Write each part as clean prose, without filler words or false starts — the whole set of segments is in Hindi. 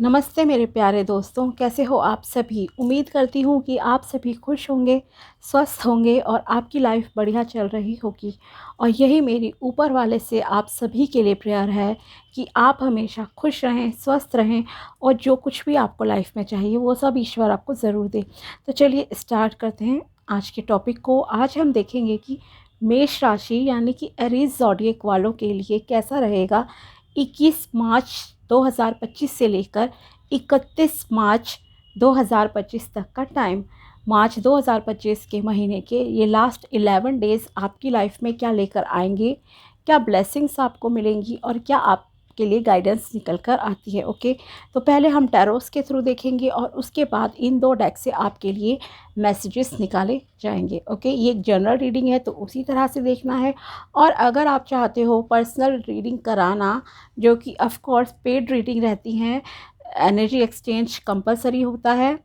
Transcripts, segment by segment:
नमस्ते मेरे प्यारे दोस्तों, कैसे हो आप सभी। उम्मीद करती हूँ कि आप सभी खुश होंगे, स्वस्थ होंगे और आपकी लाइफ बढ़िया चल रही होगी। और यही मेरी ऊपर वाले से आप सभी के लिए प्रेयर है कि आप हमेशा खुश रहें, स्वस्थ रहें और जो कुछ भी आपको लाइफ में चाहिए वो सब ईश्वर आपको ज़रूर दे। तो चलिए स्टार्ट करते हैं आज के टॉपिक को। आज हम देखेंगे कि मेष राशि यानी कि एरीज ज़ोडिएक वालों के लिए कैसा रहेगा 21 मार्च 2025 से लेकर 31 मार्च 2025 तक का टाइम। मार्च 2025 के महीने के ये लास्ट 11 डेज़ आपकी लाइफ में क्या लेकर आएंगे, क्या ब्लेसिंग्स आपको मिलेंगी और क्या आपके लिए गाइडेंस निकल कर आती है। ओके, तो पहले हम टैरोस के थ्रू देखेंगे और उसके बाद इन दो डेक से आपके लिए मैसेजेस निकाले जाएंगे। ओके, ये एक जनरल रीडिंग है तो उसी तरह से देखना है। और अगर आप चाहते हो पर्सनल रीडिंग कराना, जो कि ऑफ कोर्स पेड रीडिंग रहती हैं, एनर्जी एक्सचेंज कंपलसरी होता है,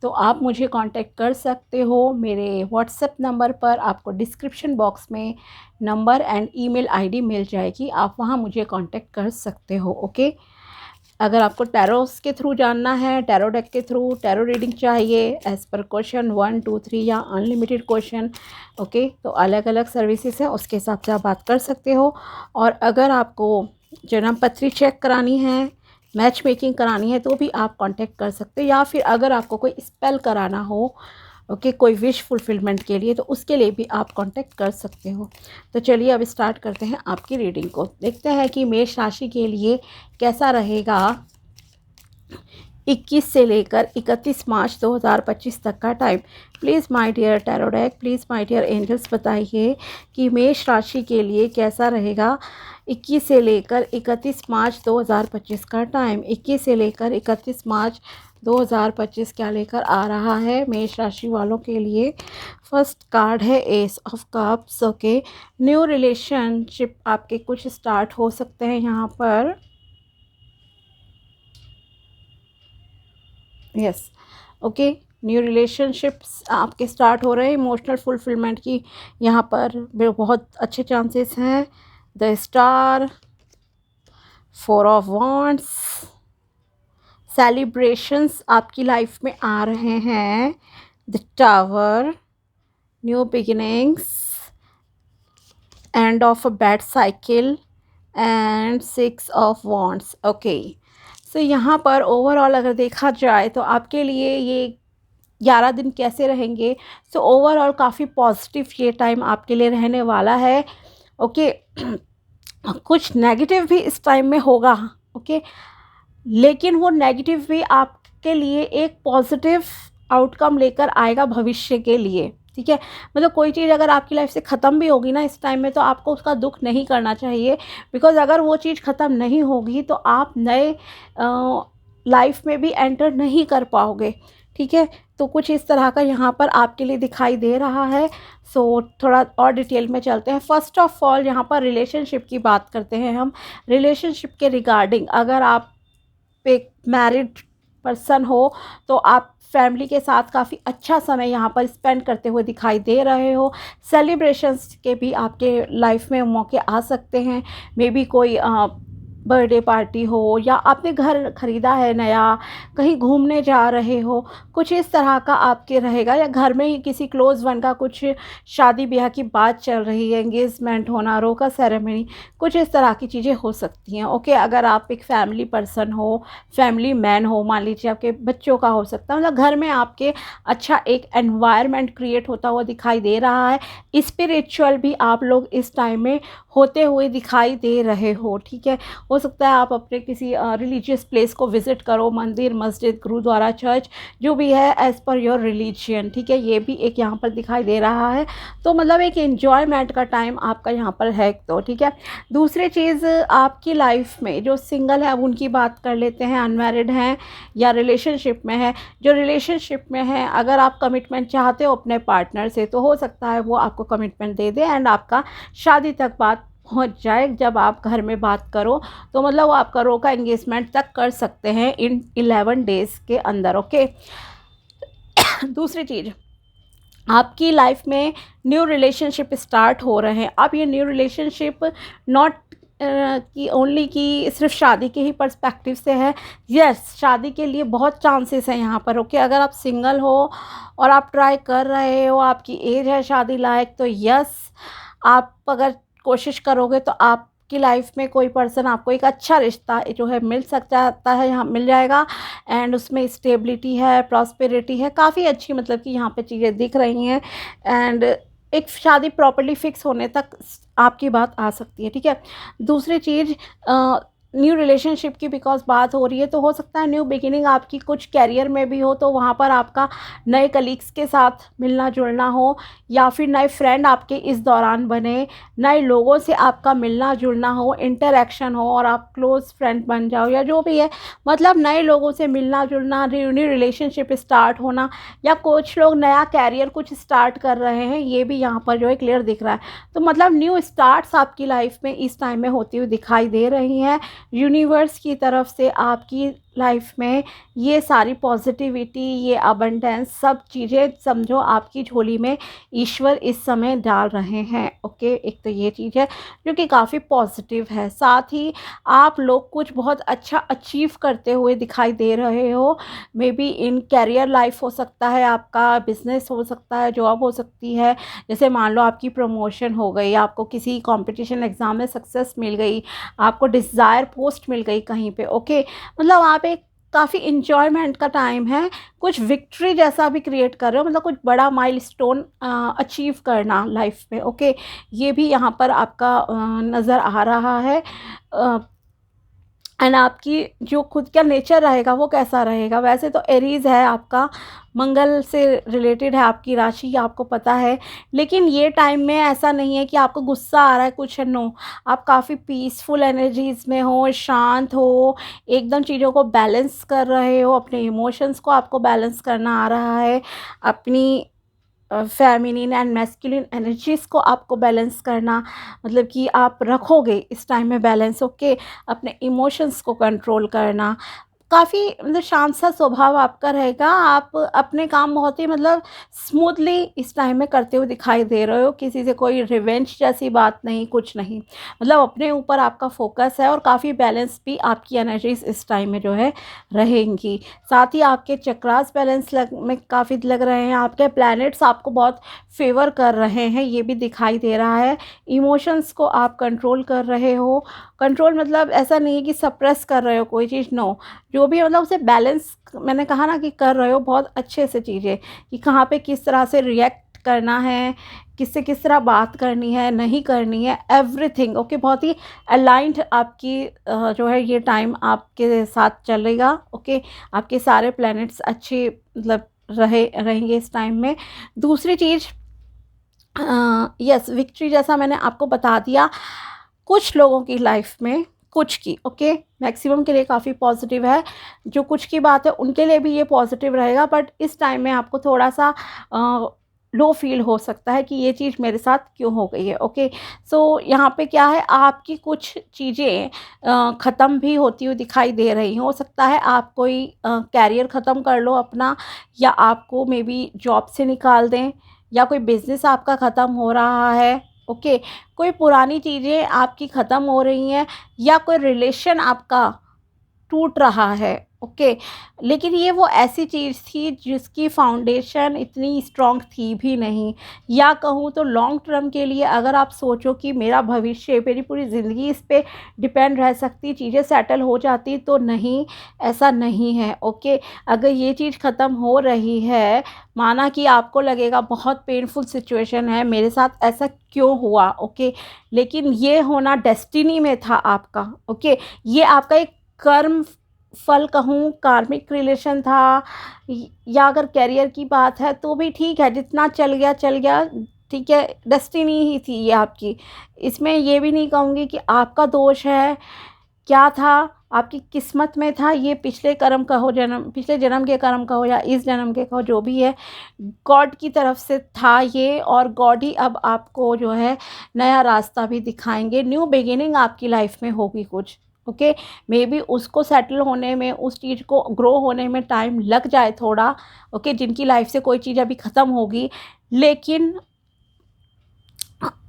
तो आप मुझे कांटेक्ट कर सकते हो मेरे व्हाट्सएप नंबर पर। आपको डिस्क्रिप्शन बॉक्स में नंबर एंड ईमेल आईडी मिल जाएगी, आप वहां मुझे कांटेक्ट कर सकते हो। ओके, अगर आपको टैरोस के थ्रू जानना है, टैरो डेक के थ्रू टैरो रीडिंग चाहिए एज़ पर क्वेश्चन 1 2 3 या अनलिमिटेड क्वेश्चन, ओके, तो अलग अलग सर्विसेज है, उसके हिसाब से आप बात कर सकते हो। और अगर आपको जन्म पत्री चेक करानी है, मैच मेकिंग करानी है, तो भी आप कांटेक्ट कर सकते हो। या फिर अगर आपको कोई स्पेल कराना हो, ओके, कोई विश फुलफिलमेंट के लिए, तो उसके लिए भी आप कांटेक्ट कर सकते हो। तो चलिए अब स्टार्ट करते हैं आपकी रीडिंग को। देखते हैं कि मेष राशि के लिए कैसा रहेगा 21 से लेकर 31 मार्च 2025 तक का time. Please my dear tarot deck, please my dear angels, बताइए कि मेष राशि के लिए कैसा रहेगा 21 से लेकर 31 मार्च 2025 का टाइम। 21 से लेकर 31 मार्च 2025 क्या लेकर आ रहा है मेष राशि वालों के लिए। फर्स्ट कार्ड है S of cups. Okay, new relationship आपके कुछ स्टार्ट हो सकते हैं यहाँ पर। यस, ओके, न्यू रिलेशनशिप्स आपके स्टार्ट हो रहे हैं। इमोशनल फुलफिलमेंट की यहाँ पर बहुत अच्छे चांसेस हैं। The star, 4 of wands, celebrations आपकी लाइफ में आ रहे हैं। The tower, new beginnings, end of a bad cycle and 6 of wands. Okay, so यहाँ पर ओवरऑल अगर देखा जाए तो आपके लिए ये 11 दिन कैसे रहेंगे। सो ओवरऑल काफ़ी पॉजिटिव ये टाइम आपके लिए रहने वाला है। ओके, कुछ नेगेटिव भी इस टाइम में होगा। ओके, लेकिन वो नेगेटिव भी आपके लिए एक पॉजिटिव आउटकम लेकर आएगा भविष्य के लिए। ठीक है, मतलब कोई चीज़ अगर आपकी लाइफ से ख़त्म भी होगी ना इस टाइम में, तो आपको उसका दुख नहीं करना चाहिए। बिकॉज अगर वो चीज़ ख़त्म नहीं होगी तो आप नए लाइफ में भी एंटर नहीं कर पाओगे। ठीक है, तो कुछ इस तरह का यहाँ पर आपके लिए दिखाई दे रहा है। सो थोड़ा और डिटेल में चलते हैं। फर्स्ट ऑफ ऑल यहाँ पर रिलेशनशिप की बात करते हैं हम। रिलेशनशिप के रिगार्डिंग अगर आप एक मैरिड पर्सन हो तो आप फैमिली के साथ काफ़ी अच्छा समय यहाँ पर स्पेंड करते हुए दिखाई दे रहे हो। सेलिब्रेशंस के भी आपके लाइफ में मौके आ सकते हैं। मे बी कोई बर्थडे पार्टी हो, या आपने घर खरीदा है नया, कहीं घूमने जा रहे हो, कुछ इस तरह का आपके रहेगा। या घर में ही किसी क्लोज़ वन का कुछ शादी ब्याह की बात चल रही है, एंगेजमेंट होना, रोका सेरेमनी, कुछ इस तरह की चीज़ें हो सकती हैं। ओके, अगर आप एक फैमिली पर्सन हो, फैमिली मैन हो, मान लीजिए आपके बच्चों का हो सकता है, मतलब घर में आपके अच्छा एक एनवायरनमेंट क्रिएट होता हुआ दिखाई दे रहा है। स्पिरिचुअल भी आप लोग इस टाइम में होते हुए दिखाई दे रहे हो। ठीक है, हो सकता है आप अपने किसी रिलीजियस प्लेस को विज़िट करो, मंदिर, मस्जिद, गुरुद्वारा, चर्च, जो भी है एज़ पर योर रिलीजियन। ठीक है, ये भी एक यहाँ पर दिखाई दे रहा है। तो मतलब एक एन्जॉयमेंट का टाइम आपका यहाँ पर है। तो ठीक है, दूसरी चीज़ आपकी लाइफ में जो सिंगल है, अब उनकी बात कर लेते हैं, अनमैरिड हैं या रिलेशनशिप में है। जो रिलेशनशिप में है, अगर आप कमिटमेंट चाहते हो अपने पार्टनर से, तो हो सकता है वो आपको कमिटमेंट दे दे एंड आपका शादी तक बात पहुंच जाए। जब आप घर में बात करो तो मतलब वो आपका रोका एंगेजमेंट तक कर सकते हैं इन 11 डेज़ के अंदर। ओके, दूसरी चीज़, आपकी लाइफ में न्यू रिलेशनशिप स्टार्ट हो रहे हैं। अब ये न्यू रिलेशनशिप नॉट कि ओनली कि सिर्फ शादी के ही पर्सपेक्टिव से है। यस, शादी के लिए बहुत चांसेस हैं यहाँ पर। ओके, अगर आप सिंगल हो और आप ट्राई कर रहे हो, आपकी एज है शादी लायक, तो यस, आप अगर कोशिश करोगे तो आपकी लाइफ में कोई पर्सन, आपको एक अच्छा रिश्ता जो है मिल सकता है, यहाँ मिल जाएगा। एंड उसमें स्टेबिलिटी है, प्रॉस्पेरिटी है, काफ़ी अच्छी मतलब कि यहाँ पे चीज़ें दिख रही हैं। एंड एक शादी प्रॉपर्ली फिक्स होने तक आपकी बात आ सकती है, ठीक है। दूसरी चीज़, न्यू रिलेशनशिप की बिकॉज बात हो रही है, तो हो सकता है न्यू बिगिनिंग आपकी कुछ कैरियर में भी हो, तो वहाँ पर आपका नए कलीग्स के साथ मिलना जुलना हो, या फिर नए फ्रेंड आपके इस दौरान बने, नए लोगों से आपका मिलना जुलना हो, इंटरेक्शन हो और आप क्लोज फ्रेंड बन जाओ, या जो भी है, मतलब नए लोगों से मिलना जुलना, न्यू रिलेशनशिप स्टार्ट होना, या कुछ लोग नया कैरियर कुछ स्टार्ट कर रहे हैं, ये भी यहाँ पर जो है क्लियर दिख रहा है। तो मतलब न्यू स्टार्ट्स आपकी लाइफ में इस टाइम में होती हुई दिखाई दे रही हैं। यूनिवर्स की तरफ से आपकी लाइफ में ये सारी पॉजिटिविटी, ये अबंडेंस, सब चीज़ें समझो आपकी झोली में ईश्वर इस समय डाल रहे हैं। ओके, एक तो ये चीज़ है जो कि काफ़ी पॉजिटिव है। साथ ही आप लोग कुछ बहुत अच्छा अचीव करते हुए दिखाई दे रहे हो। Maybe in career life हो सकता है, आपका बिजनेस हो सकता है, जॉब हो सकती है। जैसे मान लो आपकी प्रमोशन हो गई, आपको किसी कंपटीशन एग्ज़ाम में सक्सेस मिल गई, आपको डिज़ायर पोस्ट मिल गई कहीं पे। ओके, मतलब आप एक काफ़ी इंजॉयमेंट का टाइम है, कुछ विक्ट्री जैसा भी क्रिएट कर रहे हो, मतलब कुछ बड़ा माइलस्टोन अचीव करना लाइफ में। ओके, ये भी यहाँ पर आपका नज़र आ रहा है। एंड आपकी जो खुद का नेचर रहेगा वो कैसा रहेगा, वैसे तो एरीज़ है आपका, मंगल से रिलेटेड है आपकी राशि, आपको पता है। लेकिन ये टाइम में ऐसा नहीं है कि आपको गुस्सा आ रहा है कुछ, नो, आप काफ़ी पीसफुल एनर्जीज़ में हो, शांत हो, एकदम चीज़ों को बैलेंस कर रहे हो, अपने इमोशंस को आपको बैलेंस करना आ रहा है, अपनी फेमिनिन एंड मैस्कुलिन एनर्जीज़ को आपको बैलेंस करना, मतलब कि आप रखोगे इस टाइम में बैलेंस। ओके, अपने इमोशंस को कंट्रोल करना, काफ़ी मतलब शांत सा स्वभाव आपका रहेगा। आप अपने काम बहुत ही मतलब स्मूथली इस टाइम में करते हुए दिखाई दे रहे हो, किसी से कोई रिवेंज जैसी बात नहीं, कुछ नहीं, मतलब अपने ऊपर आपका फोकस है और काफ़ी बैलेंस भी आपकी एनर्जीज इस टाइम में जो है रहेंगी। साथ ही आपके चक्रास बैलेंस में काफ़ी लग रहे हैं, आपके प्लैनेट्स आपको बहुत फेवर कर रहे हैं, ये भी दिखाई दे रहा है। इमोशंस को आप कंट्रोल कर रहे हो, कंट्रोल मतलब ऐसा नहीं है कि सप्रेस कर रहे हो कोई चीज़, नो, जो भी मतलब उसे बैलेंस, मैंने कहा ना कि कर रहे हो बहुत अच्छे से चीज़ें, कि कहाँ पे किस तरह से रिएक्ट करना है, किससे किस तरह बात करनी है, नहीं करनी है, एवरीथिंग। ओके, बहुत ही अलाइंड आपकी जो है ये टाइम आपके साथ चलेगा। ओके, आपके सारे प्लैनेट्स अच्छे मतलब रहेंगे इस टाइम में। दूसरी चीज़, यस, विक्ट्री जैसा मैंने आपको बता दिया, कुछ लोगों की लाइफ में, कुछ की, ओके, मैक्सिमम के लिए काफ़ी पॉजिटिव है, जो कुछ की बात है उनके लिए भी ये पॉजिटिव रहेगा, बट इस टाइम में आपको थोड़ा सा लो फील हो सकता है कि ये चीज़ मेरे साथ क्यों हो गई है। ओके, सो यहाँ पे क्या है, आपकी कुछ चीज़ें ख़त्म भी होती हुई दिखाई दे रही हैं। हो सकता है आप कोई कैरियर ख़त्म कर लो अपना, या आपको मे बी जॉब से निकाल दें, या कोई बिज़नेस आपका ख़त्म हो रहा है। ओके, कोई पुरानी चीज़ें आपकी ख़त्म हो रही हैं, या कोई रिलेशन आपका टूट रहा है। ओके, लेकिन ये वो ऐसी चीज़ थी जिसकी फाउंडेशन इतनी स्ट्रॉन्ग थी भी नहीं, या कहूँ तो लॉन्ग टर्म के लिए अगर आप सोचो कि मेरा भविष्य, मेरी पूरी ज़िंदगी इस पे डिपेंड रह सकती, चीज़ें सेटल हो जाती, तो नहीं, ऐसा नहीं है। ओके, अगर ये चीज़ ख़त्म हो रही है, माना कि आपको लगेगा बहुत पेनफुल सिचुएशन है, मेरे साथ ऐसा क्यों हुआ। ओके, लेकिन ये होना डेस्टिनी में था आपका। ओके, ये आपका एक कर्म फल कहूँ, कार्मिक रिलेशन था, या अगर करियर की बात है तो भी ठीक है, जितना चल गया चल गया, ठीक है, डेस्टिनी ही थी ये आपकी। इसमें ये भी नहीं कहूँगी कि आपका दोष है, क्या था, आपकी किस्मत में था, ये पिछले कर्म कहो, जन्म, पिछले जन्म के कर्म कहो या इस जन्म के कहो, जो भी है, गॉड की तरफ से था ये, और गॉड ही अब आपको जो है नया रास्ता भी दिखाएंगे, न्यू बिगिनिंग आपकी लाइफ में होगी कुछ। ओके, मे बी उसको सेटल होने में, उस चीज़ को ग्रो होने में टाइम लग जाए थोड़ा। ओके, जिनकी लाइफ से कोई चीज़ अभी ख़त्म होगी, लेकिन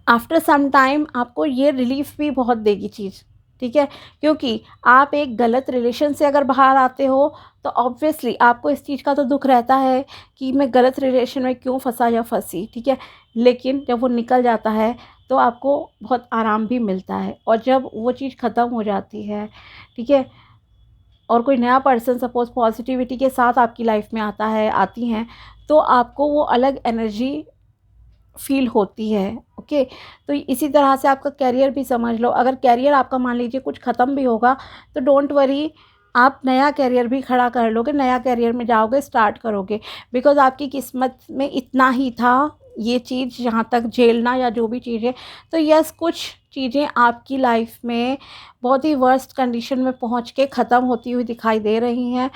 आफ्टर सम टाइम आपको ये रिलीफ भी बहुत देगी चीज़, ठीक है। क्योंकि आप एक गलत रिलेशन से अगर बाहर आते हो तो ऑब्वियसली आपको इस चीज़ का तो दुख रहता है कि मैं गलत रिलेशन में क्यों फंसा या फंसी, ठीक है। लेकिन जब वो निकल जाता है तो आपको बहुत आराम भी मिलता है, और जब वो चीज़ ख़त्म हो जाती है, ठीक है, और कोई नया पर्सन सपोज़ पॉजिटिविटी के साथ आपकी लाइफ में आता है, आती हैं, तो आपको वो अलग एनर्जी फ़ील होती है। ओके, तो इसी तरह से आपका करियर भी समझ लो, अगर करियर आपका मान लीजिए कुछ ख़त्म भी होगा तो डोंट वरी, आप नया करियर भी खड़ा कर लोगे, नया करियर में जाओगे, स्टार्ट करोगे। बिकॉज़ आपकी किस्मत में इतना ही था ये चीज़, यहाँ तक झेलना या जो भी चीज़ें। तो यस, कुछ चीज़ें आपकी लाइफ में बहुत ही वर्स्ट कंडीशन में पहुँच के ख़त्म होती हुई दिखाई दे रही हैं,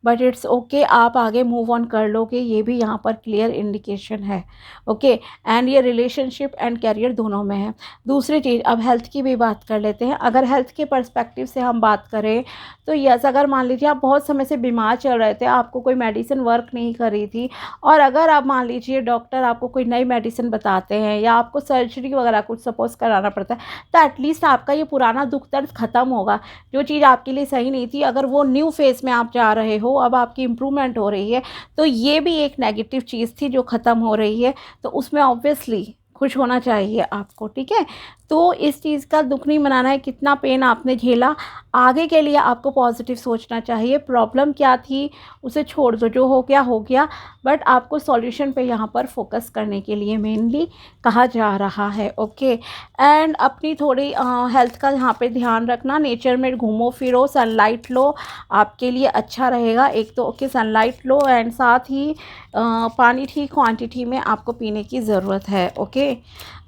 बट इट्स ओके, आप आगे मूव ऑन कर लोगे, ये भी यहाँ पर क्लियर इंडिकेशन है। ओके, एंड ये रिलेशनशिप एंड करियर दोनों में है। दूसरी चीज़, अब हेल्थ की भी बात कर लेते हैं। अगर हेल्थ के पर्सपेक्टिव से हम बात करें तो यस, अगर मान लीजिए आप बहुत समय से बीमार चल रहे थे, आपको कोई मेडिसिन वर्क नहीं कर रही थी, और अगर आप मान लीजिए डॉक्टर आपको कोई नई मेडिसिन बताते हैं या आपको सर्जरी वगैरह कुछ सपोज कराना पड़ता है, तो एटलीस्ट आपका ये पुराना दुख दर्द ख़त्म होगा। जो चीज़ आपके लिए सही नहीं थी, अगर वो न्यू फेज़ में आप जा रहे हो, अब आपकी इम्प्रूवमेंट हो रही है, तो ये भी एक नेगेटिव चीज़ थी जो ख़त्म हो रही है, तो उसमें ऑब्वियसली खुश होना चाहिए आपको, ठीक है। तो इस चीज़ का दुख नहीं मनाना है, कितना पेन आपने झेला, आगे के लिए आपको पॉजिटिव सोचना चाहिए। प्रॉब्लम क्या थी उसे छोड़ दो, जो हो गया हो गया, बट आपको सॉल्यूशन पे यहाँ पर फोकस करने के लिए मेनली कहा जा रहा है। ओके, एंड अपनी थोड़ी हेल्थ का यहाँ पे ध्यान रखना, नेचर में घूमो फिरो, सनलाइट लो, आपके लिए अच्छा रहेगा। एक तो ओके, सनलाइट लो, एंड साथ ही पानी ठीक क्वांटिटी में आपको पीने की ज़रूरत है। ओके,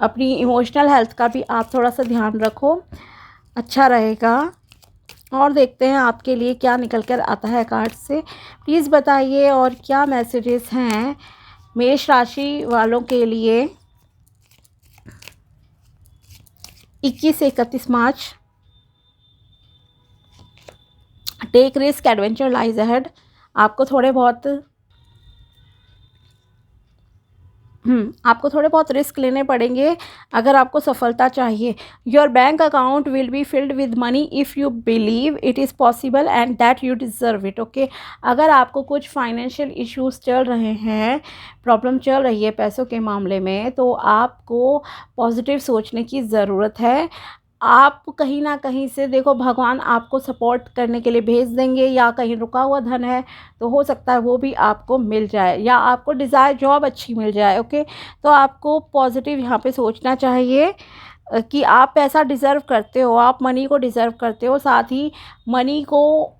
अपनी इमोशनल हेल्थ का भी आप थोड़ा सा ध्यान रखो, अच्छा रहेगा। और देखते हैं आपके लिए क्या निकल कर आता है कार्ड से, प्लीज़ बताइए, और क्या मैसेजेस हैं मेष राशि वालों के लिए 21 से 31 मार्च। Take risk, adventure lies ahead. आपको थोड़े बहुत रिस्क लेने पड़ेंगे अगर आपको सफलता चाहिए। Your bank account will be filled with money if you believe it is possible and that you deserve it. Okay, अगर आपको कुछ फाइनेंशियल इश्यूज चल रहे हैं, प्रॉब्लम चल रही है पैसों के मामले में, तो आपको पॉजिटिव सोचने की ज़रूरत है। आप कहीं ना कहीं से देखो, भगवान आपको सपोर्ट करने के लिए भेज देंगे, या कहीं रुका हुआ धन है तो हो सकता है वो भी आपको मिल जाए, या आपको डिज़ायर जॉब अच्छी मिल जाए। ओके, तो आपको पॉजिटिव यहाँ पे सोचना चाहिए कि आप पैसा डिज़र्व करते हो, आप मनी को डिज़र्व करते हो। साथ ही मनी को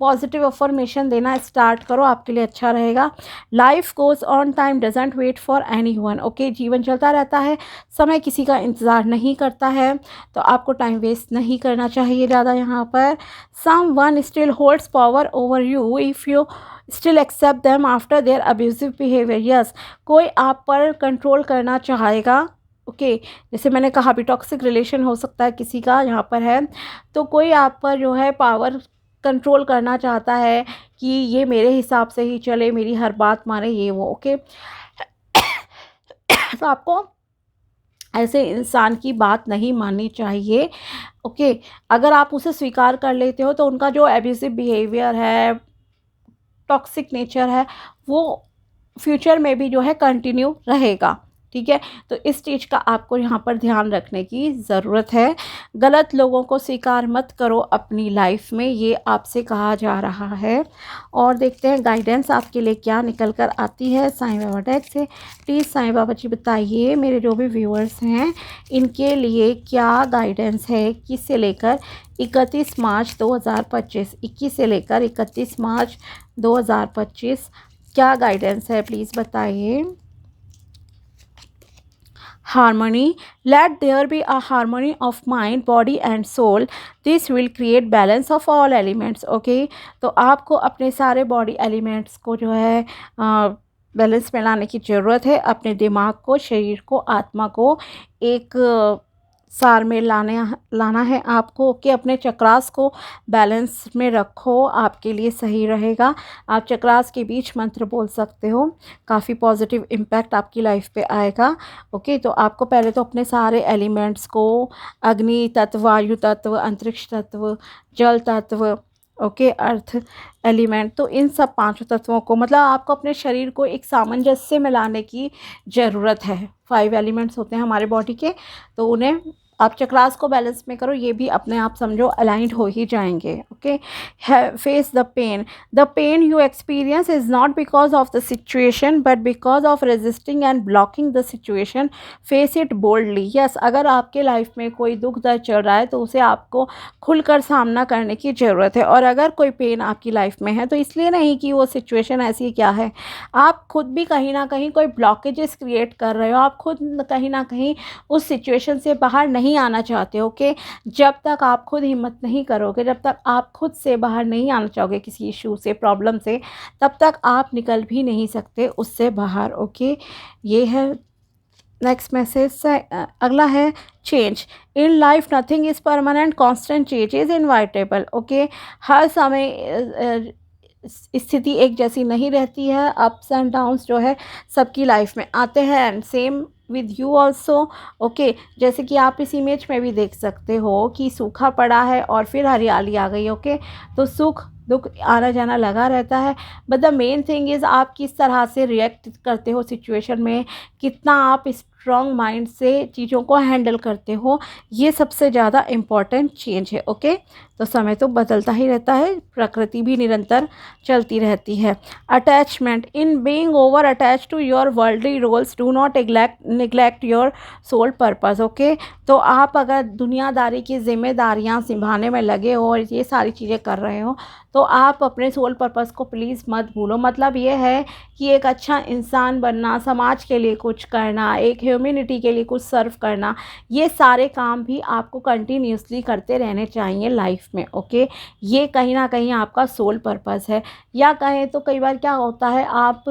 पॉजिटिव अफर्मेशन देना स्टार्ट करो, आपके लिए अच्छा रहेगा। Life goes on, time doesn't wait for anyone. Okay, जीवन चलता रहता है, समय किसी का इंतज़ार नहीं करता है, तो आपको टाइम वेस्ट नहीं करना चाहिए ज़्यादा यहाँ पर। Someone still holds power over you if you still accept them after their abusive behaviour. Yes, कोई आप पर कंट्रोल करना चाहेगा। ओके, जैसे मैंने कहा भी, टॉक्सिक रिलेशन हो सकता है किसी का यहाँ पर है, तो कोई आप पर जो है पावर कंट्रोल करना चाहता है कि ये मेरे हिसाब से ही चले, मेरी हर बात माने, ये वो। ओके, तो आपको ऐसे इंसान की बात नहीं माननी चाहिए। ओके, अगर आप उसे स्वीकार कर लेते हो तो उनका जो एब्यूसिव बिहेवियर है, टॉक्सिक नेचर है, वो फ्यूचर में भी जो है कंटिन्यू रहेगा, ठीक है। तो इस चीज़ का आपको यहाँ पर ध्यान रखने की ज़रूरत है। गलत लोगों को स्वीकार मत करो अपनी लाइफ में, ये आपसे कहा जा रहा है। और देखते हैं गाइडेंस आपके लिए क्या निकल कर आती है साईं बाबा डेक से। प्लीज़ साईं बाबा जी बताइए, मेरे जो भी व्यूअर्स हैं इनके लिए क्या गाइडेंस है 21 से लेकर 31 मार्च 2025। 21 से लेकर 31 मार्च 2025 क्या गाइडेंस है, प्लीज़ बताइए। Harmony, let there be a harmony of mind, body and soul. This will create balance of all elements. Okay, तो आपको अपने सारे बॉडी एलिमेंट्स को जो है बैलेंस में लाने की ज़रूरत है। अपने दिमाग को, शरीर को, आत्मा को एक सार में लाना है आपको कि अपने चक्रास को बैलेंस में रखो, आपके लिए सही रहेगा। आप चक्रास के बीच मंत्र बोल सकते हो, काफ़ी पॉजिटिव इम्पैक्ट आपकी लाइफ पे आएगा। ओके, तो आपको पहले तो अपने सारे एलिमेंट्स को, अग्नि तत्व, वायु तत्व, अंतरिक्ष तत्व, जल तत्व, ओके, अर्थ एलिमेंट, तो इन सब पांचों तत्वों को, मतलब आपको अपने शरीर को एक सामंजस्य में लाने की ज़रूरत है। 5 एलिमेंट्स होते हैं हमारे बॉडी के, तो उन्हें आप चक्रास को बैलेंस में करो, ये भी अपने आप समझो अलाइंड हो ही जाएंगे। Okay, face the pain you experience is not because of the situation but because of resisting and blocking the situation, face it boldly. Yes, अगर आपके लाइफ में कोई दुख दर्द चल रहा है तो उसे आपको खुलकर सामना करने की ज़रूरत है। और अगर कोई पेन आपकी लाइफ में है तो इसलिए नहीं कि वो सिचुएशन ऐसी क्या है, आप खुद भी कहीं ना कहीं कोई ब्लॉकेजेस क्रिएट कर रहे हो, आप खुद कहीं ना कहीं उस सिचुएशन से बाहर नहीं आना चाहते हो। कि जब तक आप खुद हिम्मत नहीं करोगे, जब तक आप खुद से बाहर नहीं आना चाहोगे किसी इशू से, प्रॉब्लम से, तब तक आप निकल भी नहीं सकते उससे बाहर। ओके, ये है नेक्स्ट मैसेज से। अगला है change in life, nothing is permanent, constant change is inevitable. Okay, हर समय स्थिति एक जैसी नहीं रहती है, अप्स एंड डाउन्स जो है सबकी लाइफ में आते हैं, and same with you also. Okay, जैसे कि आप इस इमेज में भी देख सकते हो कि सूखा पड़ा है और फिर हरियाली आ गई। ओके, तो सुख दुख आना जाना लगा रहता है, but the main thing is आप किस तरह से रिएक्ट करते हो सिचुएशन में, कितना आप स्ट्रॉन्ग माइंड से चीज़ों को हैंडल करते हो, ये सबसे ज़्यादा इम्पॉर्टेंट चेंज है। ओके, तो समय तो बदलता ही रहता है, प्रकृति भी निरंतर चलती रहती है। Attachment in being over attach to your worldly roles, do not neglect your soul purpose. Okay, तो आप अगर दुनियादारी की जिम्मेदारियां निभाने में लगे हो और ये सारी चीज़ें कर रहे हो, तो आप अपने सोल पर्पस को प्लीज़ मत भूलो। मतलब ये है कि एक अच्छा इंसान बनना, समाज के लिए कुछ करना, एक ह्यूमैनिटी के लिए कुछ सर्व करना, ये सारे काम भी आपको कंटिन्यूसली करते रहने चाहिए लाइफ में। ओके, ये कहीं ना कहीं आपका सोल पर्पस है। या कहें तो कई बार क्या होता है, आप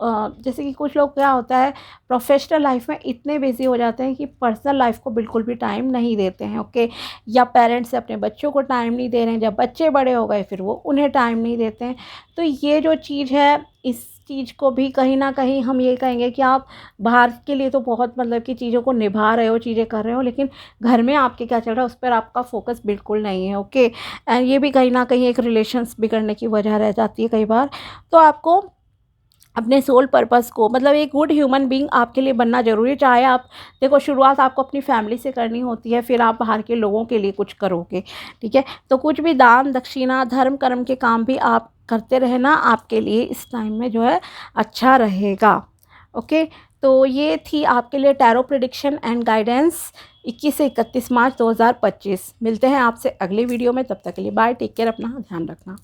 जैसे कि कुछ लोग क्या होता है, प्रोफेशनल लाइफ में इतने बिजी हो जाते हैं कि पर्सनल लाइफ को बिल्कुल भी टाइम नहीं देते हैं। ओके, या पेरेंट्स अपने बच्चों को टाइम नहीं दे रहे हैं, जब बच्चे बड़े हो गए फिर वो उन्हें टाइम नहीं देते हैं। तो ये जो चीज़ है, इस चीज़ को भी कहीं ना कहीं हम ये कहेंगे कि आप बाहर के लिए तो बहुत मतलब कि चीज़ों को निभा रहे हो, चीज़ें कर रहे हो, लेकिन घर में आपके क्या चल रहा है उस पर आपका फोकस बिल्कुल नहीं है। ओके, एंड ये भी कहीं ना कहीं एक रिलेशंस बिगड़ने की वजह रह जाती है कई बार। तो आपको अपने सोल पर्पस को, मतलब एक गुड ह्यूमन बीइंग आपके लिए बनना ज़रूरी है। चाहे आप देखो, शुरुआत आपको अपनी फैमिली से करनी होती है, फिर आप बाहर के लोगों के लिए कुछ करोगे। ठीक है, तो कुछ भी दान दक्षिणा धर्म कर्म के काम भी आप करते रहना, आपके लिए इस टाइम में जो है अच्छा रहेगा। ओके, तो ये थी आपके लिए टैरो प्रेडिक्शन एंड गाइडेंस 21 से 31 मार्च 2025। मिलते हैं आपसे अगले वीडियो में, तब तक के लिए बाय, टेक केयर, अपना ध्यान रखना।